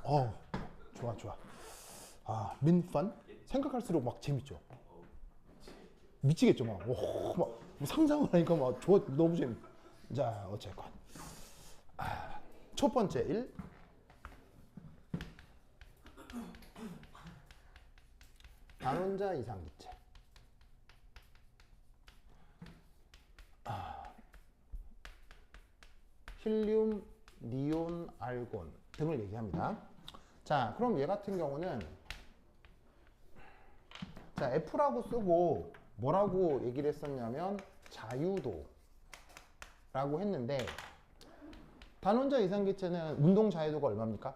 어, 좋아, 좋아. 아, 민펀? 생각할수록 막 재밌죠? 미치겠죠, 막. 오, 막 상상을 하니까 막 좋아, 너무 재밌. 자, 어쨌건. 첫 번째 일. 단원자 이상기체. 힐륨, 니온, 알곤 등을 얘기합니다. 자, 그럼 얘 같은 경우는 자, F라고 쓰고 뭐라고 얘기를 했었냐면 자유도라고 했는데 단원자 이상기체는 운동 자유도가 얼마입니까?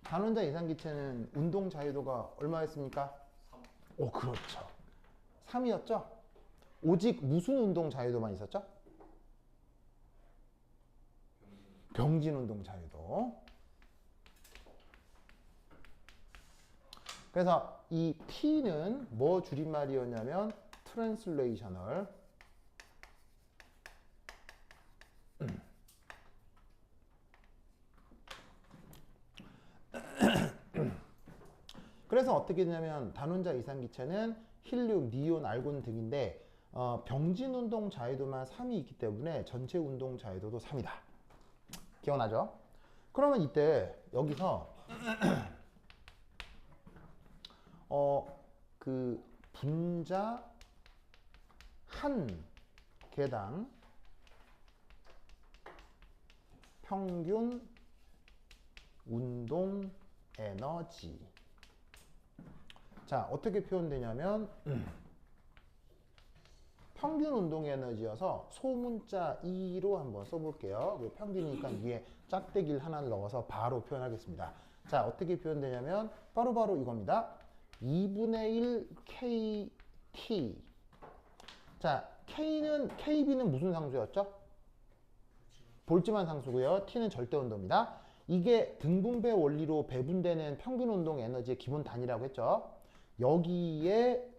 단원자 이상기체는 운동 자유도가 얼마였습니까? 3. 오, 그렇죠. 3이었죠? 오직 무슨 운동 자유도만 있었죠? 병진 운동 자유도. 그래서 이 T는 뭐 줄임말이었냐면 트랜슬레이셔널 그래서 어떻게 되냐면 단원자 이상기체는 힐륨, 니온, 알곤 등인데 병진 운동 자유도만 3이 있기 때문에 전체 운동 자유도도 3이다. 기억나죠? 그러면 이때 여기서 그 분자 한 개당 평균 운동 에너지. 자, 어떻게 표현되냐면 평균 운동 에너지여서 소문자 2로 한번 써볼게요. 평균이니까 위에 짝대기를 하나를 넣어서 바로 표현하겠습니다. 자, 어떻게 표현되냐면 바로 이겁니다. 2분의 1 KT. 자, KB는 무슨 상수였죠? 볼츠만 상수고요. T는 절대 온도입니다. 이게 등분배 원리로 배분되는 평균 운동 에너지의 기본 단위라고 했죠. 여기에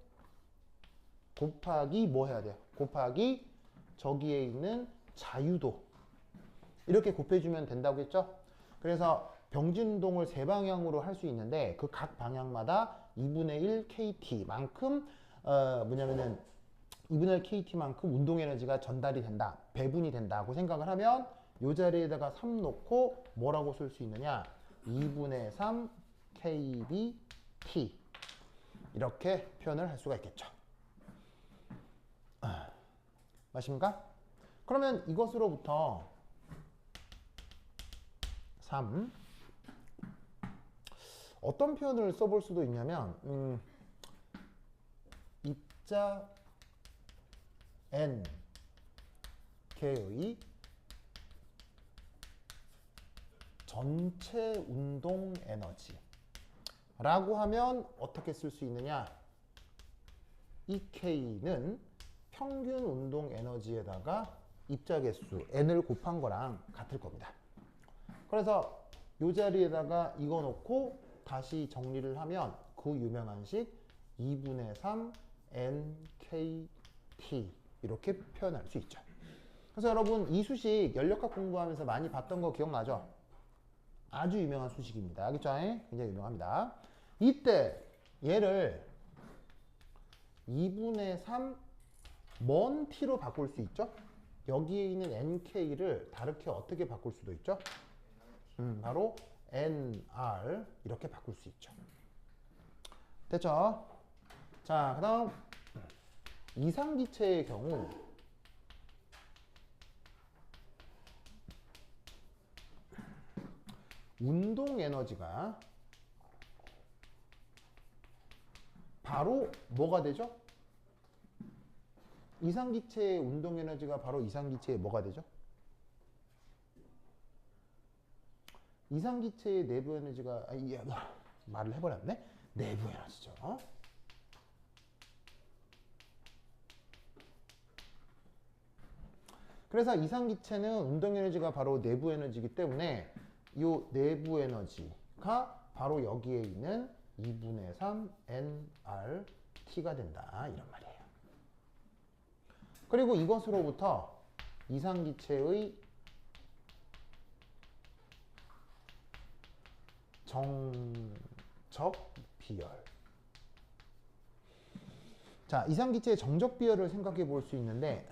곱하기 뭐 해야 돼요? 곱하기 저기에 있는 자유도. 이렇게 곱해주면 된다고 했죠? 그래서 병진 운동을 세 방향으로 할 수 있는데 그 각 방향마다 2분의 1 KT만큼 뭐냐면은 2분의 1 KT만큼 운동 에너지가 전달이 된다, 배분이 된다고 생각을 하면 이 자리에다가 3 놓고 뭐라고 쓸 수 있느냐? 2분의 3 KBT 이렇게 표현을 할 수가 있겠죠. 맞습니까? 그러면 이것으로부터 3 어떤 표현을 써볼 수도 있냐면 입자 N 개의 전체 운동 에너지 라고 하면 어떻게 쓸 수 있느냐? 이 K는 평균 운동 에너지에다가 입자 개수 N을 곱한 거랑 같을 겁니다. 그래서 이 자리에다가 이거 놓고 다시 정리를 하면 그 유명한 식 2분의 3 NKT 이렇게 표현할 수 있죠. 그래서 여러분 이 수식 연력학 공부하면서 많이 봤던 거 기억나죠? 아주 유명한 수식입니다. 알겠죠? 굉장히 유명합니다. 이때 얘를 2분의 3 먼 t로 바꿀 수 있죠? 여기에 있는 nk를 다르게 어떻게 바꿀 수도 있죠? 바로 nr 이렇게 바꿀 수 있죠. 됐죠? 자, 그 다음 이상기체의 경우 운동 에너지가 바로 뭐가 되죠? 이상기체의 운동 에너지가 바로 이상기체의 뭐가 되죠? 이상기체의 내부 에너지가 말을 해버렸네? 내부 에너지죠. 그래서 이상기체는 운동 에너지가 바로 내부 에너지이기 때문에 이 내부 에너지가 바로 여기에 있는 2분의 3 nRT가 된다 이런 말이에요. 그리고 이것으로부터 이상기체의 정적 비열. 자, 이상기체의 정적 비열을 생각해 볼 수 있는데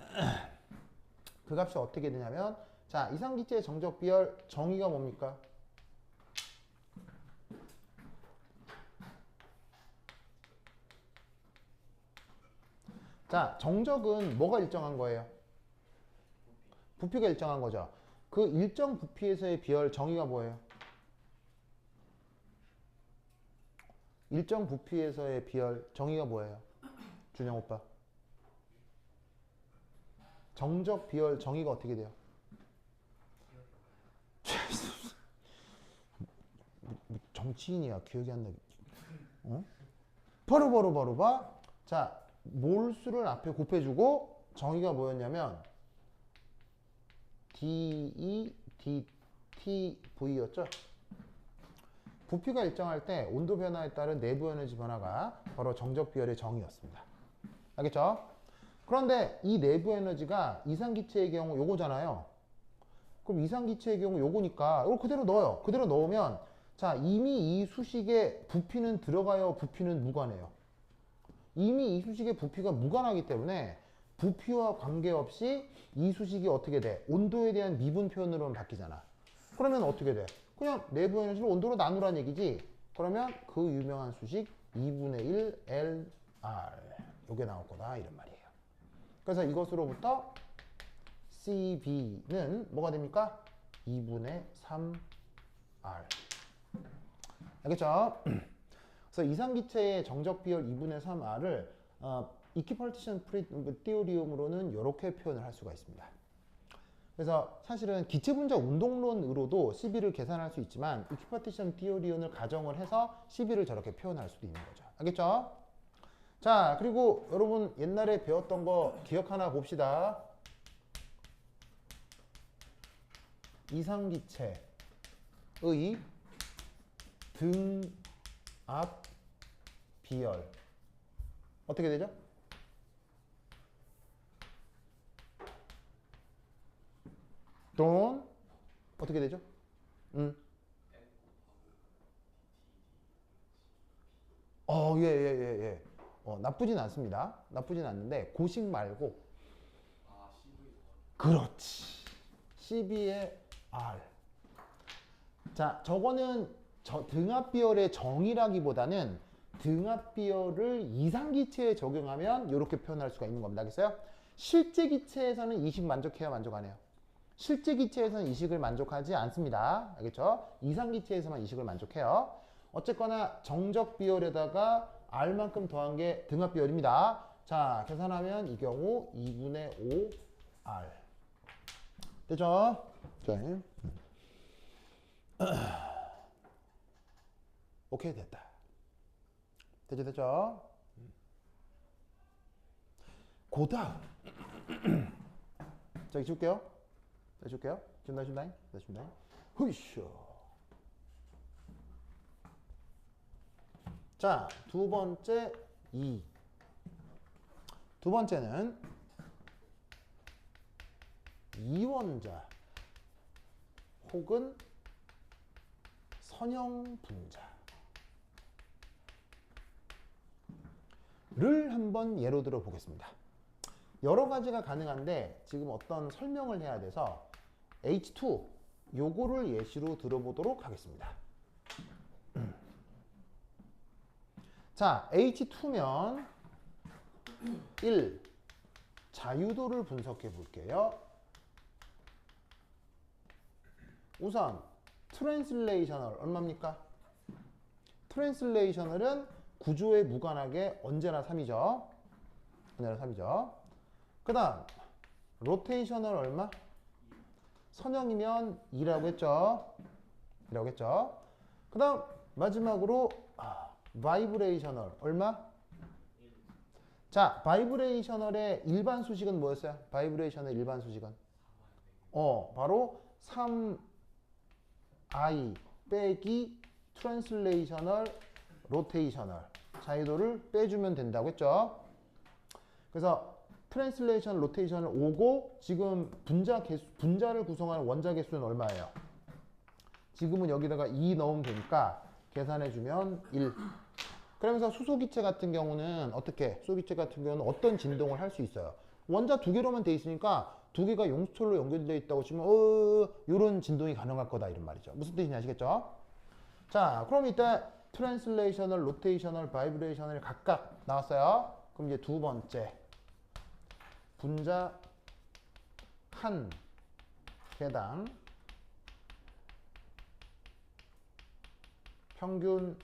그 값이 어떻게 되냐면, 자, 이상기체의 정적 비열 정의가 뭡니까? 자, 정적은 뭐가 일정한 거예요? 부피가 일정한 거죠. 그 일정 부피에서의 비열 정의가 뭐예요? 일정 부피에서의 비열 정의가 뭐예요? 준영 오빠. 정적 비열 정의가 어떻게 돼요? 정치인이야. 기억이 안 나. 어? 바로 봐. 자, 몰수를 앞에 곱해주고 정의가 뭐였냐면 DE, DTV였죠? 부피가 일정할 때 온도 변화에 따른 내부 에너지 변화가 바로 정적 비열의 정의였습니다. 알겠죠? 그런데 이 내부 에너지가 이상기체의 경우 요거잖아요. 그럼 이상기체의 경우 요거니까 이거 그대로 넣어요. 그대로 넣으면, 자, 이미 이 수식에 부피는 들어가요, 부피는 무관해요. 이미 이 수식의 부피가 무관하기 때문에 부피와 관계없이 이 수식이 어떻게 돼? 온도에 대한 미분 표현으로는 바뀌잖아. 그러면 어떻게 돼? 그냥 내부 에너지를 온도로 나누라는 얘기지. 그러면 그 유명한 수식 2분의 1 LR 요게 나올 거다 이런 말이에요. 그래서 이것으로부터 CB는 뭐가 됩니까? 2분의 3R. 알겠죠? 그래서 이상기체의 정적 비열 2분의 3R을 이퀴파티션 티오리움으로는 이렇게 표현을 할 수가 있습니다. 그래서 사실은 기체분자 운동론으로도 CB를 계산할 수 있지만 이퀴파티션 티오리움을 가정을 해서 CB를 저렇게 표현할 수도 있는 거죠. 알겠죠? 자, 그리고 여러분 옛날에 배웠던 거 기억하나 봅시다. 이상기체의 등압 비열 어떻게 되죠? 돈 어떻게 되죠? 예. 나쁘진 않습니다. 나쁘진 않는데 고식 말고. 그렇지. CB의 R. 자, 저거는 등압 비열의 정의라기보다는 등압 비열을 이상기체에 적용하면 이렇게 표현할 수가 있는 겁니다. 알겠어요? 실제 기체에서는 이식 만족해요, 만족 안 해요? 실제 기체에서는 이식을 만족하지 않습니다. 알겠죠? 이상기체에서만 이식을 만족해요. 어쨌거나 정적 비열에다가 R만큼 더한 게 등압 비열입니다. 자, 계산하면 이 경우 2분의 5R. 되죠? 자, 오케이, 됐다. 되죠? 그 다음. 저기 줄게요. 준다. 후이쇼. 자, 두 번째 2. 두 번째는 이원자 혹은 선형 분자를 한번 예로 들어 보겠습니다. 여러 가지가 가능한데 지금 어떤 설명을 해야 돼서 H2 요거를 예시로 들어보도록 하겠습니다. 자, H2면 1. 자유도를 분석해 볼게요. 우선 트랜슬레이셔널 얼마입니까? 트랜슬레이셔널은 구조에 무관하게 언제나 3이죠. 그 다음 로테이셔널 얼마? 선형이면 2라고 했죠. 그 다음 마지막으로 바이브레이셔널 얼마? 자, 바이브레이셔널의 일반 수식은 뭐였어요? 바이브레이션의 일반 수식은 바로 3i 빼기 트랜슬레이셔널 로테이셔널 자유도를 빼주면 된다고 했죠. 그래서 트랜슬레이션 로테이션을 오고 지금 분자를 구성하는 원자 개수는 얼마예요? 지금은 여기다가 2 넣으면 되니까 계산해주면 1. 그러면서 수소기체 같은 경우는 어떻게? 수소기체 같은 경우는 어떤 진동을 할 수 있어요? 원자 두 개로만 돼 있으니까 두 개가 용수철로 연결되어 있다고 치면 이런 진동이 가능할 거다 이런 말이죠. 무슨 뜻인지 아시겠죠? 자, 그럼 이때 트랜슬레이셔널, 로테이셔널, 바이브레이셔널 각각 나왔어요. 그럼 이제 두 번째 분자 한 개당 평균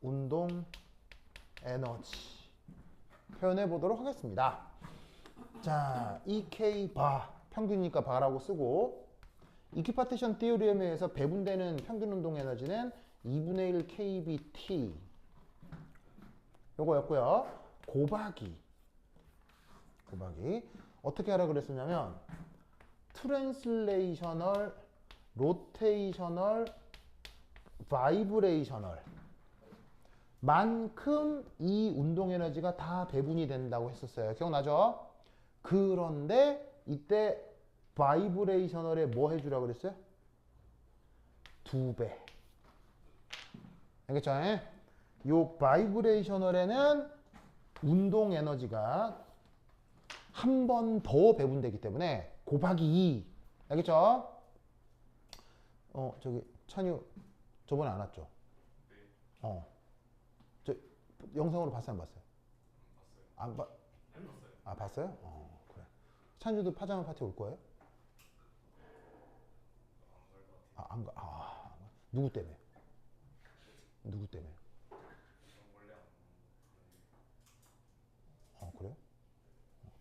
운동 에너지 표현해 보도록 하겠습니다. 자, EK 바 평균이니까 바라고 쓰고 이퀴파티션 티오리엠에 의해서 배분되는 평균 운동 에너지는 2분의 1 kBT 요거였고요. 곱하기 어떻게 하라 그랬었냐면 트랜슬레이셔널, 로테이셔널, 바이브레이셔널 만큼 이 운동 에너지가 다 배분이 된다고 했었어요. 기억나죠? 그런데 이때 바이브레이셔널에 뭐 해주라 그랬어요? 2배. 알겠죠? 요 바이브레이셔널에는 운동 에너지가 한 번 더 배분되기 때문에 곱하기 2. 알겠죠? 저기 찬유 저번에 안 왔죠? 저 영상으로 봤어요, 안 봤어요? 안 봤어요. 아, 봤어요? 그래. 찬유도 파자마 파티 올 거예요? 안 가. 누구 때문에? 누구 때문에? 그래요?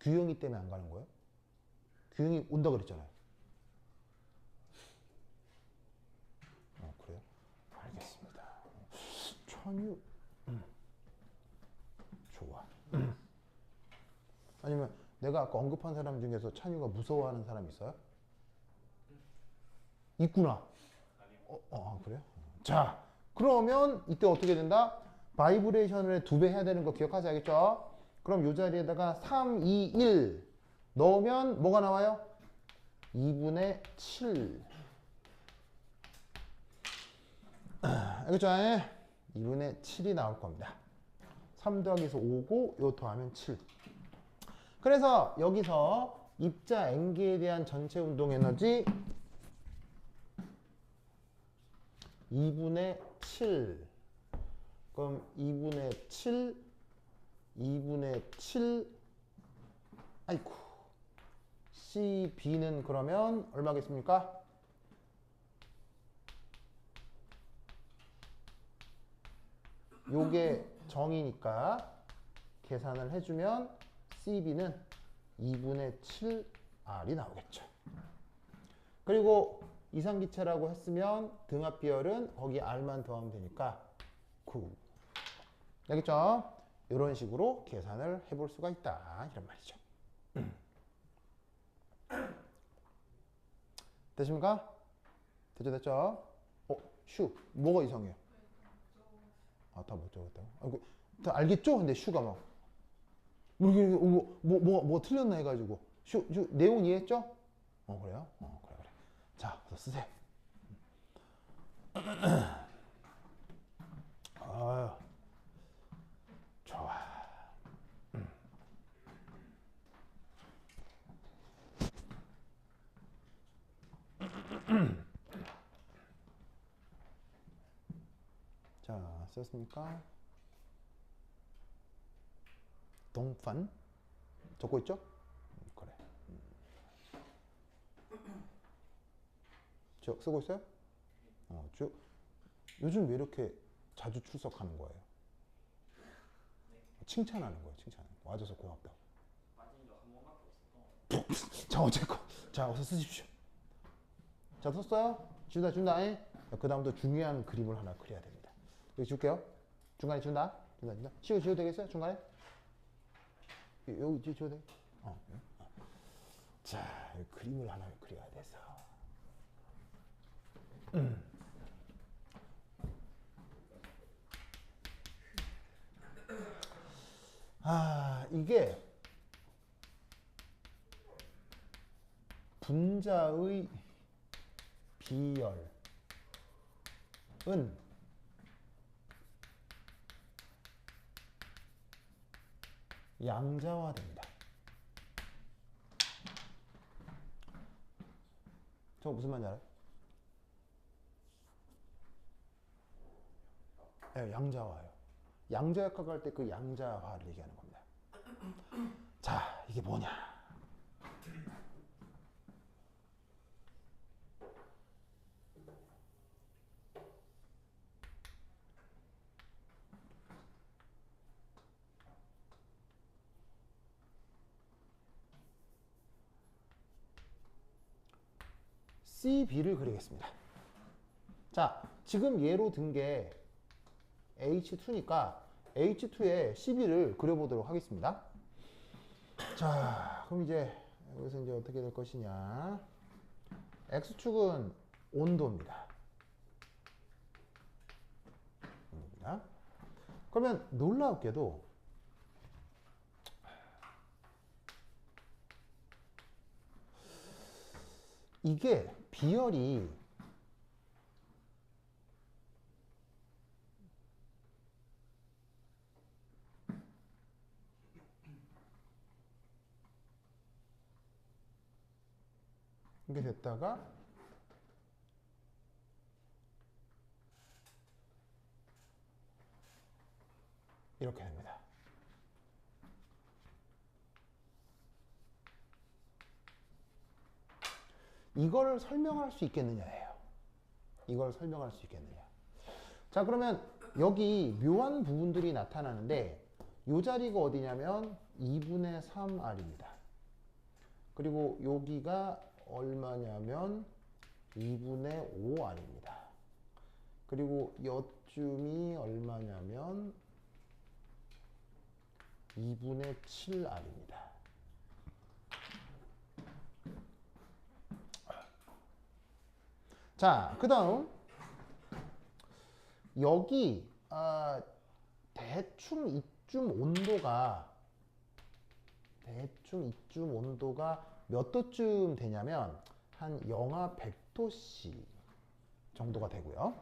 규영이 때문에 안 가는 거예요? 규영이 온다 그랬잖아요. 그래요? 알겠습니다. 찬유 좋아. 아니면 내가 아까 언급한 사람 중에서 찬유가 무서워하는 사람 있어요? 있구나. 그래요? 자, 그러면 이때 어떻게 된다? 바이브레이션을 2배 해야 되는 거 기억하세요. 알겠죠? 그럼 이 자리에다가 3, 2, 1 넣으면 뭐가 나와요? 2분의 7. 알겠죠? 2분의 7이 나올 겁니다. 3 더하기에서 5고 요 더하면 7. 그래서 여기서 입자 N기에 대한 전체 운동 에너지 2분의 7. 그럼 2분의 7 아이쿠 CB는 그러면 얼마겠습니까? 요게 정이니까 계산을 해주면 CB는 2분의 7R이 나오겠죠. 그리고 이상기체라고 했으면 등합비열은 거기 R만 더하면 되니까 9. 알겠죠? 이런 식으로 계산을 해볼 수가 있다. 이런 말이죠. 되십니까? 됐죠? 슈. 뭐가 이상해요? 다 못 적었다고? 다 알겠죠? 근데 슈가 막. 뭐 틀렸나 해가지고. 슈, 내용 이해했죠? 그래요? 그래. 자, 그래서 쓰세요. 아유. 좋아. 자, 썼습니까? 동판 적고 있죠? 그래. 저 쓰고 있어요? 요즘 왜 이렇게 자주 출석하는 거예요? 칭찬하는 거예요. 와줘서 고맙다고. 자, 어쨌건. 자, 어서 쓰십시오. 자, 썼어요? 준다. 그 다음부터 중요한 그림을 하나 그려야 됩니다. 여기 줄게요. 중간에 준다. 지워도 되겠어요? 중간에? 여기 지워도 돼? 자, 그림을 하나 그려야 돼서. 이게 분자의 비열은 양자화됩니다. 저거 무슨 말인지 알아요? 네, 양자화예요. 양자역학 할 때 그 양자화를 얘기하는 겁니다. 자, 이게 뭐냐? CB를 그리겠습니다. 자, 지금 예로 든 게 H2니까 H2에 CB를 그려보도록 하겠습니다. 자, 그럼 이제 여기서 이제 어떻게 될 것이냐? X축은 온도입니다. 그러면 놀랍게도 이게 비열이 이게 됐다가 이렇게 됩니다. 이걸 설명할 수 있겠느냐예요. 이걸 설명할 수 있겠느냐. 자, 그러면 여기 묘한 부분들이 나타나는데 이 자리가 어디냐면 2분의 3R입니다. 그리고 여기가 얼마냐면 2분의 5R입니다. 그리고 여쯤이 얼마냐면 2분의 7R입니다. 자, 그 다음 여기 대충 이쯤 온도가 몇 도쯤 되냐면 한 영하 100도씨 정도가 되고요.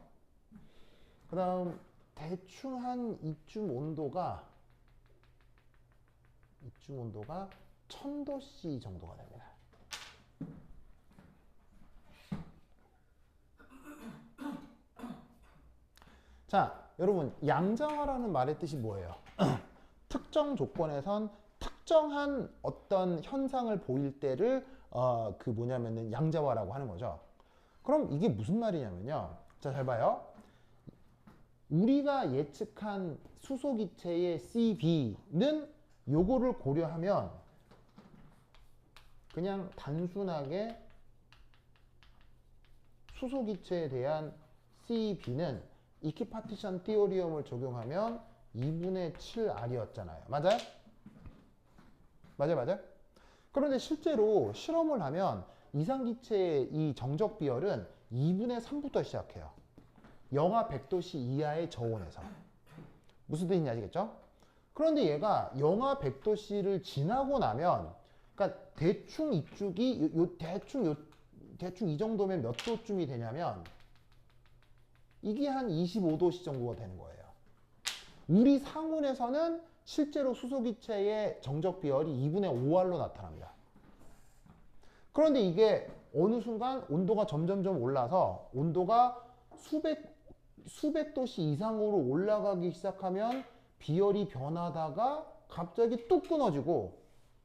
그 다음 대충 한 이쯤 온도가 1000도씨 정도가 됩니다. 자, 여러분 양자화라는 말의 뜻이 뭐예요? 특정 조건에선 특정한 어떤 현상을 보일 때를 그 뭐냐면은 양자화라고 하는 거죠. 그럼 이게 무슨 말이냐면요. 자, 잘 봐요. 우리가 예측한 수소기체의 CB는 요거를 고려하면 그냥 단순하게 수소기체에 대한 CB는 이키파티션 티오리움을 적용하면 2분의 7R이었잖아요. 맞아요? 맞아요? 그런데 실제로 실험을 하면 이상기체의 이 정적 비열은 2분의 3부터 시작해요. 영하 100도씨 이하의 저온에서. 무슨 뜻인지 아시겠죠? 그런데 얘가 영하 100도씨를 지나고 나면, 그러니까 대충 이쪽이 대충 이 정도면 몇 도쯤이 되냐면 이게 한 25도씨 정도가 되는 거예요. 우리 상온에서는 실제로 수소기체의 정적 비열이 2분의 5R로 나타납니다. 그런데 이게 어느 순간 온도가 점점점 올라서 온도가 수백 도씨 이상으로 올라가기 시작하면 비열이 변하다가 갑자기 뚝 끊어지고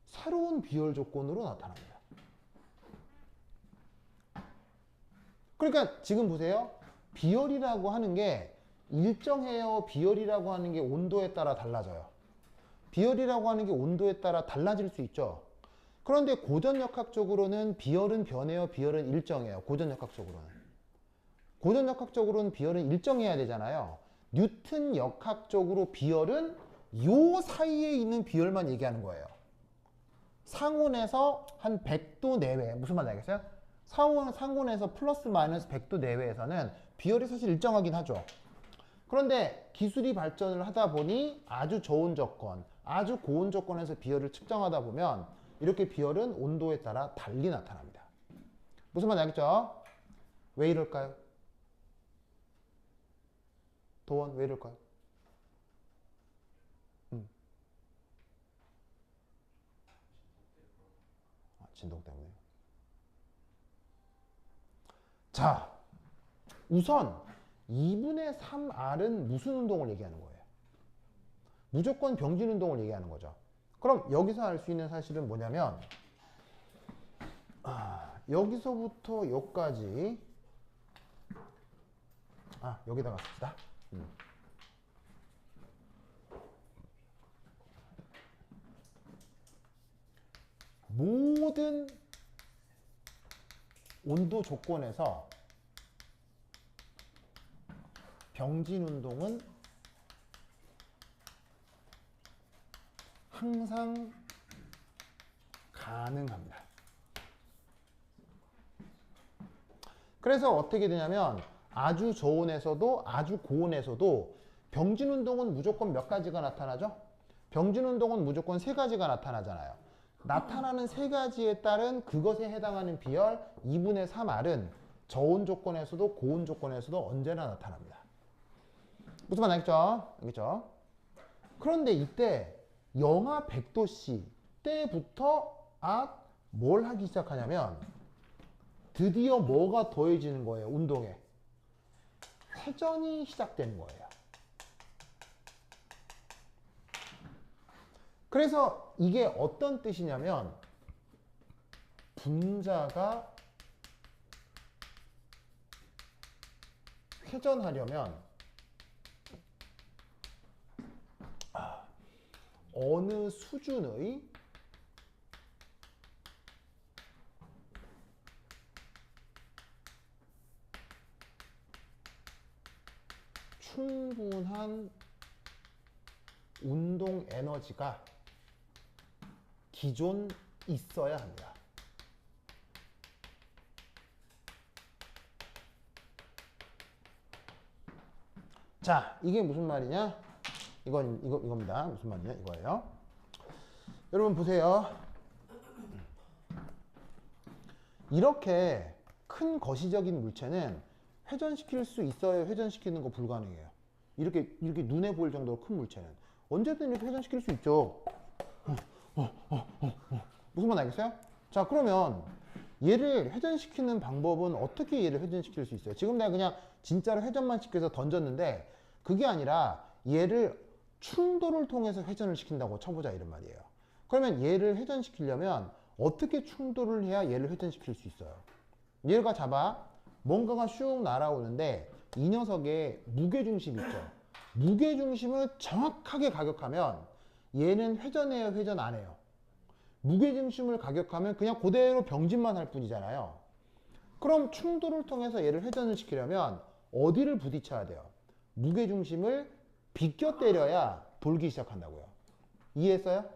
새로운 비열 조건으로 나타납니다. 그러니까 지금 보세요. 비열이라고 하는 게 일정해요. 비열이라고 하는 게 온도에 따라 달라져요. 비열이라고 하는 게 온도에 따라 달라질 수 있죠. 그런데 고전역학적으로는 비열은 변해요. 비열은 일정해요. 고전역학적으로는 비열은 일정해야 되잖아요. 뉴턴 역학적으로 비열은 요 사이에 있는 비열만 얘기하는 거예요. 상온에서 한 100도 내외. 무슨 말인지 알겠어요? 상온에서 플러스 마이너스 100도 내외에서는 비열이 사실 일정하긴 하죠. 그런데 기술이 발전을 하다 보니 아주 저온 조건, 아주 고온 조건에서 비열을 측정하다 보면 이렇게 비열은 온도에 따라 달리 나타납니다. 무슨 말인지 알겠죠? 왜 이럴까요? 도원 왜 이럴까요? 진동 때문에. 자, 우선 2분의 3R은 무슨 운동을 얘기하는 거예요? 무조건 병진 운동을 얘기하는 거죠. 그럼 여기서 알 수 있는 사실은 뭐냐면 여기서부터 여기까지 여기다가 씁시다. 모든 온도 조건에서 병진 운동은 항상 가능합니다. 그래서 어떻게 되냐면 아주 저온에서도 아주 고온에서도 병진 운동은 무조건 몇 가지가 나타나죠? 병진 운동은 무조건 세 가지가 나타나잖아요. 나타나는 세 가지에 따른 그것에 해당하는 비열 2분의 3R은 저온 조건에서도 고온 조건에서도 언제나 나타납니다. 무슨 말 알겠죠? 알겠죠? 그런데 이때 영하 100도씨 때부터 뭘 하기 시작하냐면 드디어 뭐가 더해지는 거예요? 운동에. 회전이 시작되는 거예요. 그래서 이게 어떤 뜻이냐면 분자가 회전하려면 어느 수준의 충분한 운동 에너지가 기존 있어야 합니다. 자, 이게 무슨 말이냐? 이겁니다. 무슨 말이냐? 이거예요. 여러분 보세요. 이렇게 큰 거시적인 물체는 회전시킬 수 있어야 회전시키는 거 불가능해요. 이렇게 눈에 보일 정도로 큰 물체는 언제든 이렇게 회전시킬 수 있죠. 무슨 말 알겠어요? 자, 그러면 얘를 회전시키는 방법은 어떻게 얘를 회전시킬 수 있어요? 지금 내가 그냥 진짜로 회전만 시켜서 던졌는데 그게 아니라 얘를 충돌을 통해서 회전을 시킨다고 쳐보자 이런 말이에요. 그러면 얘를 회전시키려면 어떻게 충돌을 해야 얘를 회전시킬 수 있어요? 얘가 잡아 뭔가가 슉 날아오는데 이 녀석의 무게중심 있죠. 무게중심을 정확하게 가격하면 얘는 회전해요, 회전 안 해요? 무게중심을 가격하면 그냥 그대로 병진만 할 뿐이잖아요. 그럼 충돌을 통해서 얘를 회전을 시키려면 어디를 부딪혀야 돼요? 무게중심을 비껴 때려야 돌기 시작한다고요. 이해했어요?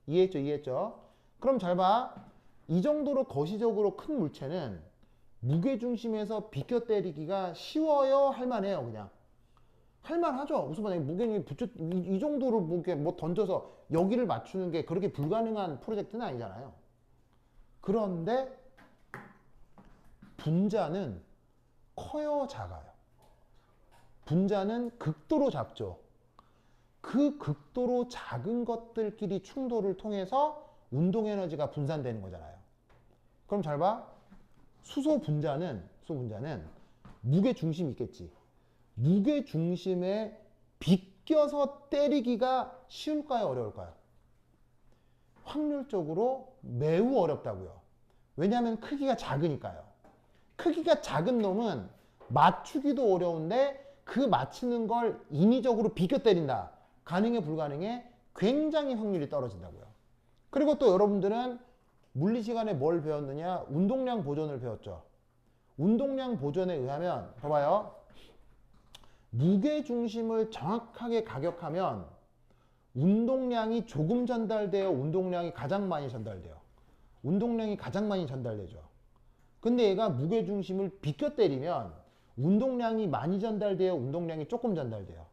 이해했죠? 그럼 잘 봐. 이 정도로 거시적으로 큰 물체는 무게중심에서 비껴 때리기가 쉬워요? 할만해요? 그냥? 할만하죠. 무슨 말이야? 무게중심 이 정도로 뭐 던져서 여기를 맞추는 게 그렇게 불가능한 프로젝트는 아니잖아요. 그런데 분자는 커요, 작아요? 분자는 극도로 작죠. 그 극도로 작은 것들끼리 충돌을 통해서 운동 에너지가 분산되는 거잖아요. 그럼 잘 봐. 수소 분자는 무게 중심이 있겠지. 무게 중심에 비껴서 때리기가 쉬울까요, 어려울까요? 확률적으로 매우 어렵다고요. 왜냐하면 크기가 작으니까요. 크기가 작은 놈은 맞추기도 어려운데 그 맞추는 걸 인위적으로 비껴 때린다. 가능해, 불가능해? 굉장히 확률이 떨어진다고요. 그리고 또 여러분들은 물리 시간에 뭘 배웠느냐? 운동량 보존을 배웠죠. 운동량 보존에 의하면 봐봐요. 무게 중심을 정확하게 가격하면 운동량이 조금 전달돼요? 운동량이 가장 많이 전달돼요? 운동량이 가장 많이 전달되죠. 근데 얘가 무게 중심을 비껴 때리면 운동량이 많이 전달돼요? 운동량이 조금 전달돼요?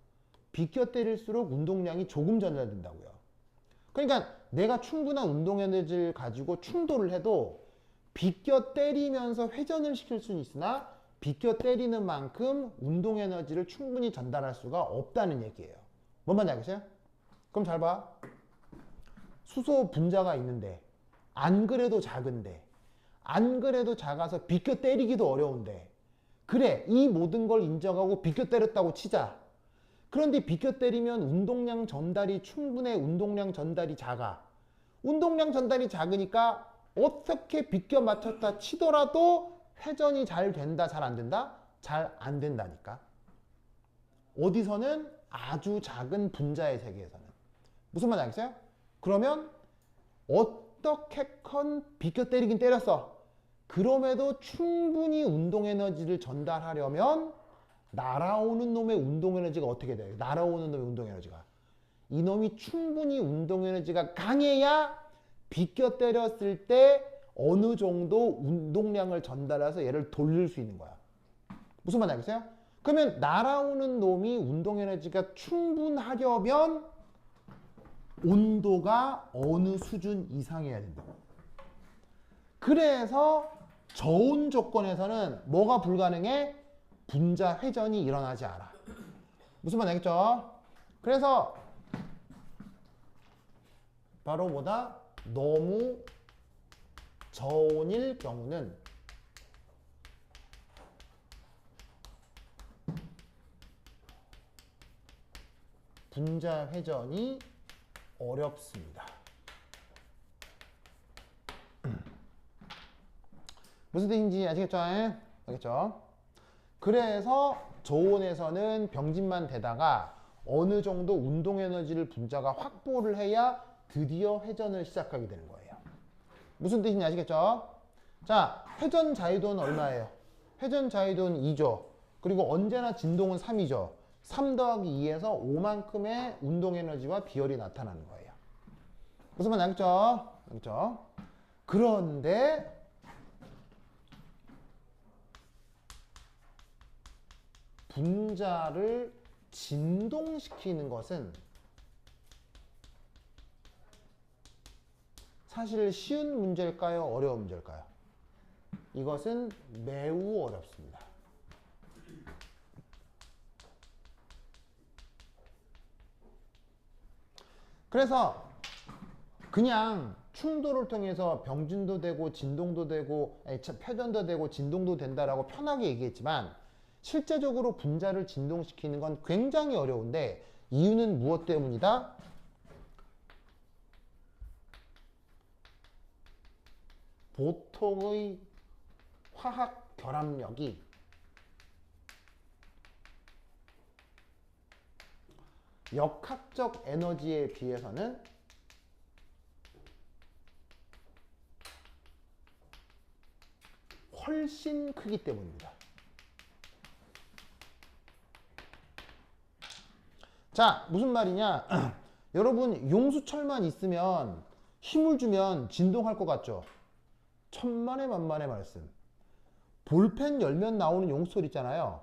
비껴 때릴수록 운동량이 조금 전달된다고요. 그러니까 내가 충분한 운동 에너지를 가지고 충돌을 해도 비껴 때리면서 회전을 시킬 수는 있으나 비껴 때리는 만큼 운동 에너지를 충분히 전달할 수가 없다는 얘기예요. 뭔 말인지 알겠어요? 그럼 잘 봐. 수소 분자가 있는데 안 그래도 작은데 안 그래도 작아서 비껴 때리기도 어려운데 그래 이 모든 걸 인정하고 비껴 때렸다고 치자. 그런데 비껴 때리면 운동량 전달이 충분해. 운동량 전달이 작아. 운동량 전달이 작으니까 어떻게 비껴 맞췄다 치더라도 회전이 잘 된다, 잘 안 된다? 잘 안 된다니까. 어디서는? 아주 작은 분자의 세계에서는. 무슨 말인지 알겠어요? 그러면 어떻게건 비껴 때리긴 때렸어. 그럼에도 충분히 운동 에너지를 전달하려면 날아오는 놈의 운동 에너지가 어떻게 돼요? 날아오는 놈의 운동 에너지가. 이놈이 충분히 운동 에너지가 강해야 비껴 때렸을 때 어느 정도 운동량을 전달해서 얘를 돌릴 수 있는 거야. 무슨 말인지 알겠어요? 그러면 날아오는 놈이 운동 에너지가 충분하려면 온도가 어느 수준 이상이어야 된다고. 그래서 저온 조건에서는 뭐가 불가능해? 분자 회전이 일어나지 않아. 무슨 말인지 알겠죠? 그래서 바로 뭐다? 너무 저온일 경우는 분자 회전이 어렵습니다. 무슨 뜻인지 아시겠죠? 알겠죠? 그래서 저온에서는 병진만 되다가 어느 정도 운동 에너지를 분자가 확보를 해야 드디어 회전을 시작하게 되는 거예요. 무슨 뜻인지 아시겠죠? 자, 회전 자유도는 얼마예요? 회전 자유도는 2죠. 그리고 언제나 진동은 3이죠. 3 더하기 2에서 5만큼의 운동 에너지와 비열이 나타나는 거예요. 무슨 말인지 알겠죠? 알겠죠? 그런데 분자를 진동시키는 것은 사실 쉬운 문제일까요? 어려운 문제일까요? 이것은 매우 어렵습니다. 그래서 그냥 충돌을 통해서 병진도 되고 진동도 되고 회전도 되고 진동도 된다라고 편하게 얘기했지만 실제적으로 분자를 진동시키는 건 굉장히 어려운데 이유는 무엇 때문이다? 보통의 화학 결합력이 역학적 에너지에 비해서는 훨씬 크기 때문입니다. 자, 무슨 말이냐? 여러분, 용수철만 있으면 힘을 주면 진동할 것 같죠? 천만의 만만의 말씀. 볼펜 열면 나오는 용수철 있잖아요.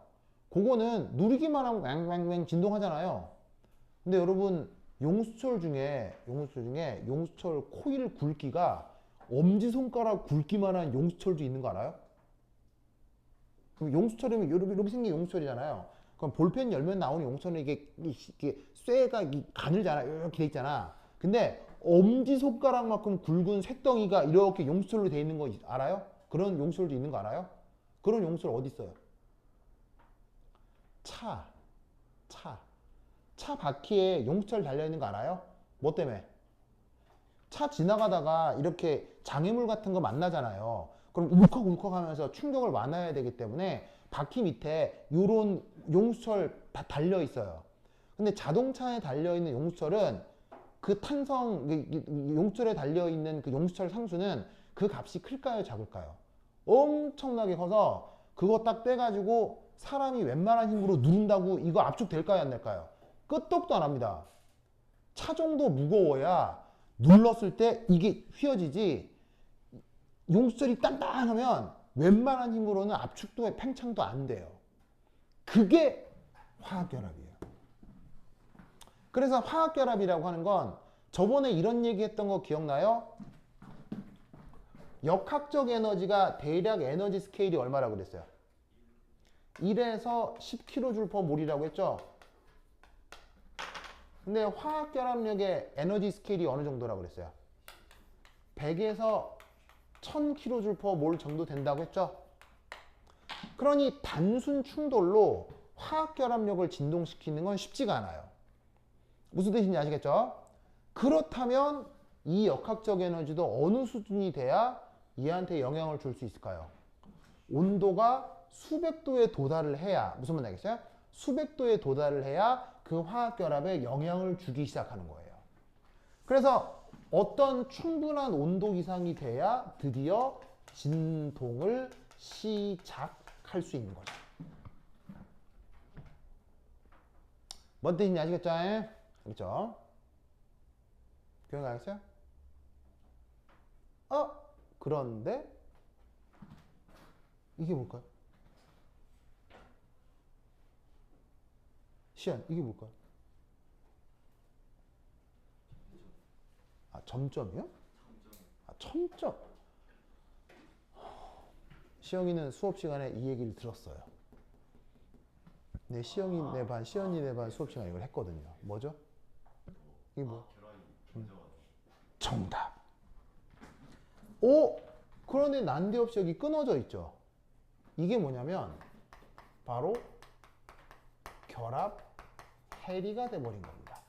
그거는 누르기만 하면 왱왱왱 진동하잖아요. 근데 여러분, 용수철 중에 용수철 코일 굵기가 엄지손가락 굵기만 한 용수철도 있는 거 알아요? 그럼 용수철이면 이렇게 생긴 용수철이잖아요. 그럼 볼펜 열면 나오는 용수철은 이게 쇠가 가늘잖아. 이렇게 돼 있잖아. 근데 엄지손가락만큼 굵은 쇳덩이가 이렇게 용수철로 돼 있는 거 알아요? 그런 용수철도 있는 거 알아요? 그런 용수철 어디 있어요? 차 바퀴에 용수철 달려있는 거 알아요? 뭐 때문에? 차 지나가다가 이렇게 장애물 같은 거 만나잖아요. 그럼 울컥울컥 하면서 충격을 완화해야 되기 때문에 바퀴 밑에 이런 용수철 다 달려있어요. 근데 자동차에 달려있는 용수철은 그 용수철에 달려있는 그 용수철 상수는 그 값이 클까요? 작을까요? 엄청나게 커서 그거 딱 떼가지고 사람이 웬만한 힘으로 누른다고 이거 압축될까요? 안 될까요? 끄떡도 안 합니다. 차 정도 무거워야 눌렀을 때 이게 휘어지지 용수철이 단단하면 웬만한 힘으로는 압축도 팽창도 안 돼요. 그게 화학결합이에요. 그래서 화학결합이라고 하는 건 저번에 이런 얘기 했던 거 기억나요? 역학적 에너지가 대략 에너지 스케일이 얼마라고 그랬어요? 1에서 10kJ/몰이라고 했죠? 근데 화학 결합력의 에너지 스케일이 어느 정도라고 그랬어요? 100에서 1000kJ/몰 정도 된다고 했죠? 그러니 단순 충돌로 화학 결합력을 진동시키는 건 쉽지가 않아요. 무슨 뜻인지 아시겠죠? 그렇다면 이 역학적 에너지도 어느 수준이 돼야 얘한테 영향을 줄 수 있을까요? 온도가 수백 도에 도달을 해야, 무슨 말 알겠어요? 수백 도에 도달을 해야 그 화학 결합에 영향을 주기 시작하는 거예요. 그래서 어떤 충분한 온도 이상이 돼야 드디어 진동을 시작할 수 있는 거죠. 뭔 뜻인지 아시겠죠? 알겠죠? 교양 알겠어요? 그런데 이게 뭘까요? 시안, 이게 뭘까요? 점점이요? 첨점. 시영이는 수업 시간에 이 얘기를 들었어요. 네, 시영이네 반, 시연이네 반 수업 시간에 이걸 했거든요. 뭐죠? 이게 뭐? 정답. 그런데 난데없이 여기 끊어져 있죠. 이게 뭐냐면 바로 결합 해리가 돼버린 겁니다.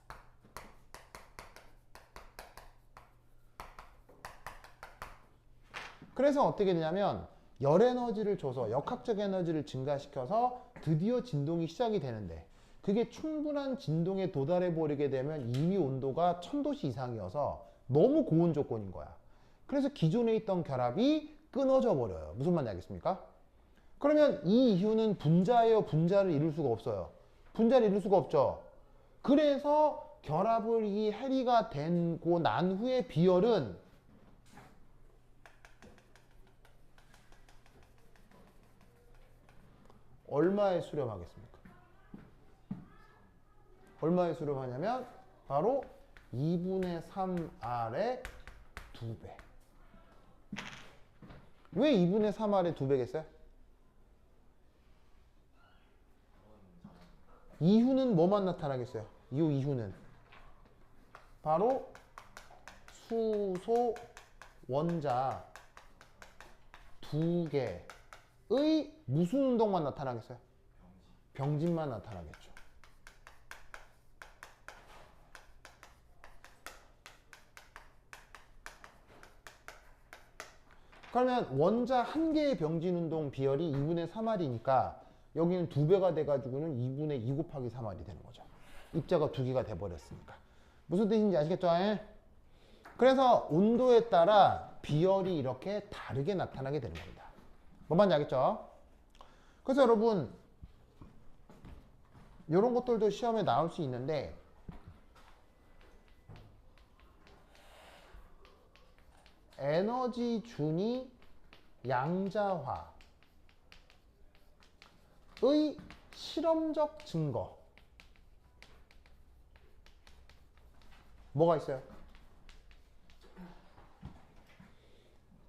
그래서 어떻게 되냐면 열 에너지를 줘서 역학적 에너지를 증가시켜서 드디어 진동이 시작이 되는데 그게 충분한 진동에 도달해 버리게 되면 이미 온도가 1000도씨 이상이어서 너무 고온 조건인 거야. 그래서 기존에 있던 결합이 끊어져 버려요. 무슨 말인지 알겠습니까? 그러면 이 이유는 분자예요? 분자를 이룰 수가 없어요. 분자를 이룰 수가 없죠. 그래서 결합을 이 해리가 되고 난 후에 비열은 얼마에 수렴하겠습니까? 얼마에 수렴하냐면 바로 2분의 3R의 2배. 왜 2분의 3R의 2배겠어요? 이유는 뭐만 나타나겠어요? 이 이유는 바로 수소 원자 2개의 무슨 운동만 나타나겠어요? 병진만 나타나겠죠. 그러면 원자 한 개의 병진 운동 비열이 2분의 3R이니까 여기는 2배가 돼가지고는 2분의 2 곱하기 3R이 되는 거죠. 입자가 2개가 돼버렸으니까. 무슨 뜻인지 아시겠죠? 그래서 온도에 따라 비열이 이렇게 다르게 나타나게 되는 겁니다. 뭔 말인지 알겠죠? 그래서 여러분 이런 것들도 시험에 나올 수 있는데 에너지 준위 양자화의 실험적 증거 뭐가 있어요?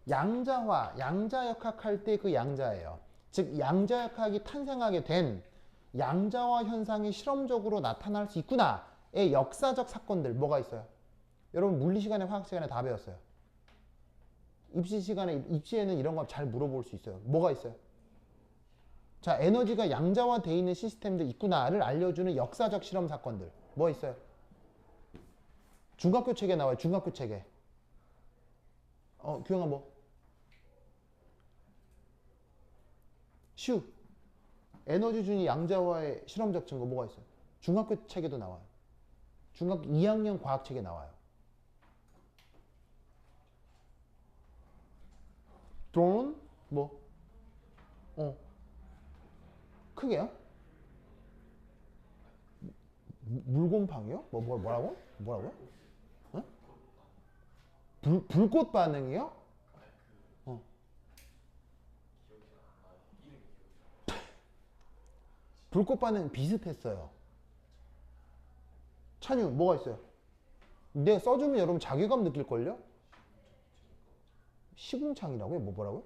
양자화, 양자역학할 때 그 양자예요. 즉 양자역학이 탄생하게 된 양자화 현상이 실험적으로 나타날 수 있구나의 역사적 사건들 뭐가 있어요? 여러분 물리 시간에 화학 시간에 다 배웠어요. 입시 시간에 입시에는 이런 거 잘 물어볼 수 있어요. 뭐가 있어요? 자, 에너지가 양자화되어 있는 시스템들 있구나를 알려주는 역사적 실험 사건들 뭐 있어요? 중학교 책에 나와요. 중학교 책에. 규영아 뭐? 슈. 에너지 준위 양자화의 실험적 증거 뭐가 있어요? 중학교 책에도 나와요. 중학교 2학년 과학책에 나와요. 드론 뭐? 크게요? 물곰팡이요? 뭐라고? 뭐라고요? 불꽃 반응이요? 불꽃 반응 비슷했어요. 찬유 뭐가 있어요? 내가 써주면 여러분 자괴감 느낄걸요? 시궁창이라고요? 뭐라고요?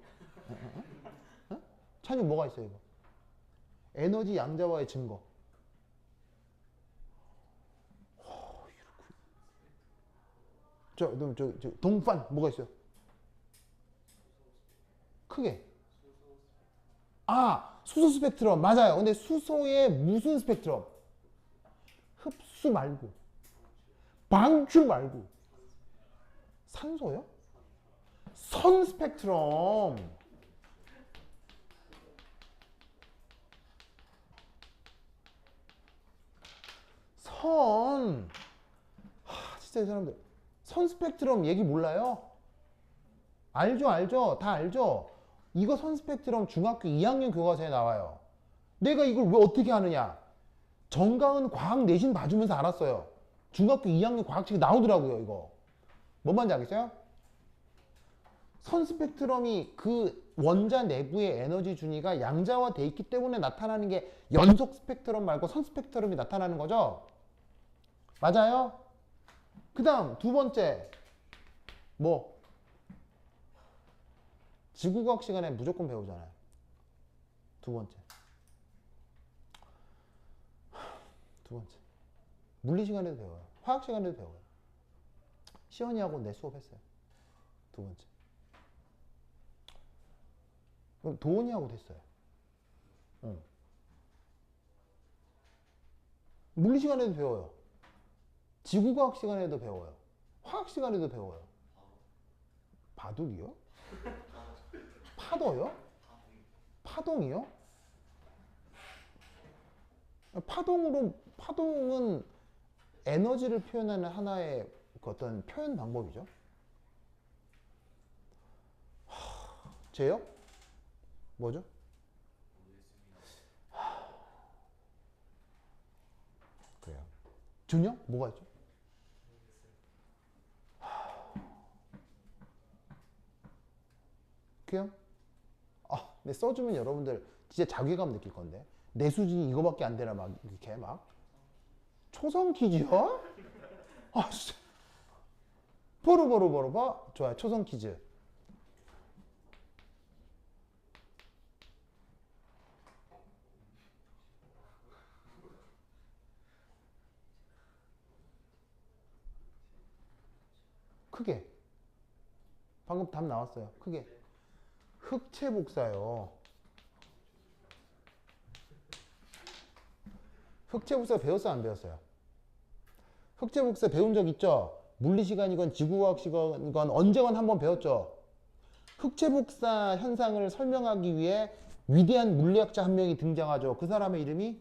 찬이 뭐가 있어요 이거? 에너지 양자화의 증거. 저 동판 뭐가 있어요? 크게. 아, 수소 스펙트럼 맞아요. 근데 수소의 무슨 스펙트럼? 흡수 말고 방출 말고 산소요? 선 스펙트럼. 선. 진짜 이 사람들 선 스펙트럼 얘기 몰라요? 알죠. 다 알죠. 이거 선 스펙트럼 중학교 2학년 교과서에 나와요. 내가 이걸 왜 어떻게 하느냐? 정가은 과학 내신 봐주면서 알았어요. 중학교 2학년 과학책에 나오더라고요 이거. 뭔 말인지 알겠어요? 선 스펙트럼이 그 원자 내부의 에너지 준위가 양자화돼 있기 때문에 나타나는 게 연속 스펙트럼 말고 선 스펙트럼이 나타나는 거죠. 맞아요? 그 다음 두 번째 뭐 지구과학 시간에 무조건 배우잖아요. 두 번째 물리 시간에도 배워요. 화학 시간에도 배워요. 시연이하고 내 수업했어요. 두 번째 그럼 도훈이하고도 했어요. 물리 시간에도 배워요. 지구과학 시간에도 배워요. 화학 시간에도 배워요. 바둑이요? 파도요? 파동이요? 파동은 에너지를 표현하는 하나의 그 어떤 표현 방법이죠. 제요? 뭐죠? 그래요. 준영? 뭐가 있죠? 그냥 네, 써주면 여러분들 진짜 자괴감 느낄 건데 내 수준이 이거밖에 안 되나 막 이렇게 막 초성 퀴즈요? 진짜 보르보르보르보 좋아요. 초성 퀴즈. 크게. 방금 답 나왔어요. 크게. 흑체 복사요. 흑체 복사 배웠어요? 안 배웠어요? 흑체 복사 배운 적 있죠? 물리 시간이건 지구과학 시간이건 언제건 한번 배웠죠? 흑체 복사 현상을 설명하기 위해 위대한 물리학자 한 명이 등장하죠. 그 사람의 이름이?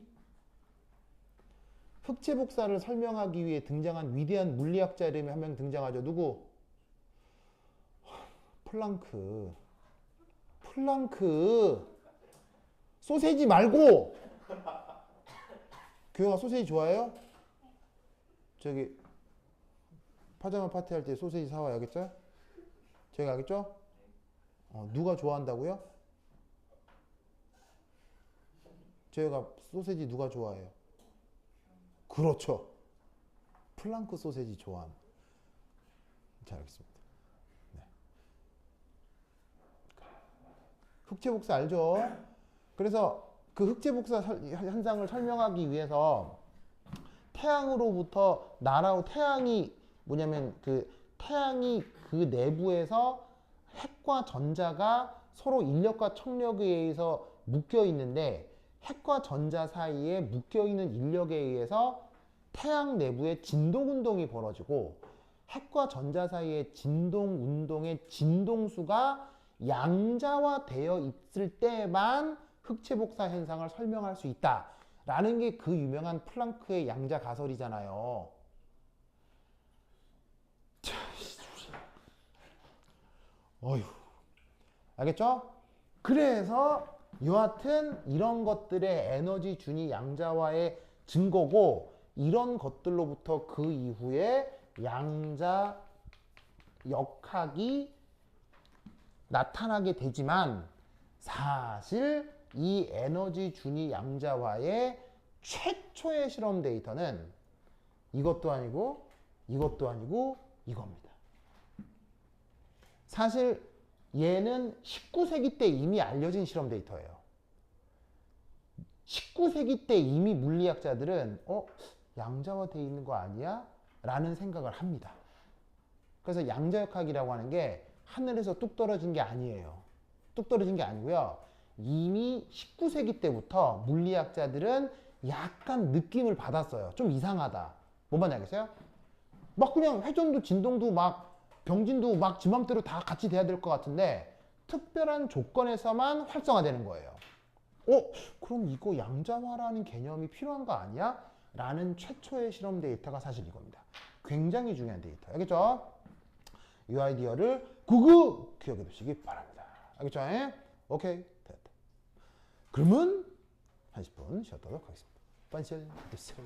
흑체 복사를 설명하기 위해 등장한 위대한 물리학자 이름이 한 명 등장하죠. 누구? 플랑크. 소세지 말고. 교영아 소세지 좋아해요? 저기 파자마 파티 할 때 소세지 사와요. 알겠죠? 저기 알겠죠? 누가 좋아한다고요? 저희가 소세지 누가 좋아해요? 그렇죠. 플랑크 소세지 좋아함. 잘 알겠습니다. 네. 흑체 복사 알죠? 그래서 그 흑체 복사 현상을 설명하기 위해서 태양으로부터 날아온 태양이 뭐냐면 그 태양이 그 내부에서 핵과 전자가 서로 인력과 청력에 의해서 묶여 있는데 핵과 전자 사이에 묶여 있는 인력에 의해서 태양 내부에 진동 운동이 벌어지고 핵과 전자 사이의 진동 운동의 진동수가 양자화되어 있을 때만 흑체 복사 현상을 설명할 수 있다라는 게 그 유명한 플랑크의 양자 가설이잖아요. 어휴, 알겠죠? 그래서 여하튼 이런 것들의 에너지 준위 양자화의 증거고 이런 것들로부터 그 이후에 양자 역학이 나타나게 되지만 사실 이 에너지 준위 양자화의 최초의 실험 데이터는 이것도 아니고 이것도 아니고 이겁니다. 사실 얘는 19세기 때 이미 알려진 실험 데이터예요. 19세기 때 이미 물리학자들은 양자화되어 있는 거 아니야? 라는 생각을 합니다. 그래서 양자역학이라고 하는 게 하늘에서 뚝 떨어진 게 아니에요. 뚝 떨어진 게 아니고요. 이미 19세기 때부터 물리학자들은 약간 느낌을 받았어요. 좀 이상하다. 뭔 말인지 알겠어요? 막 그냥 회전도 진동도 막 병진도 막 지 맘대로 다 같이 돼야 될 것 같은데 특별한 조건에서만 활성화되는 거예요. 그럼 이거 양자화라는 개념이 필요한 거 아니야? 라는 최초의 실험 데이터가 사실 이겁니다. 굉장히 중요한 데이터. 알겠죠? 이 아이디어를 구구 기억해 두시기 바랍니다. 알겠죠? 오케이. 됐다. 그러면 30분 쉬었도록 하겠습니다. 반실 됐어요.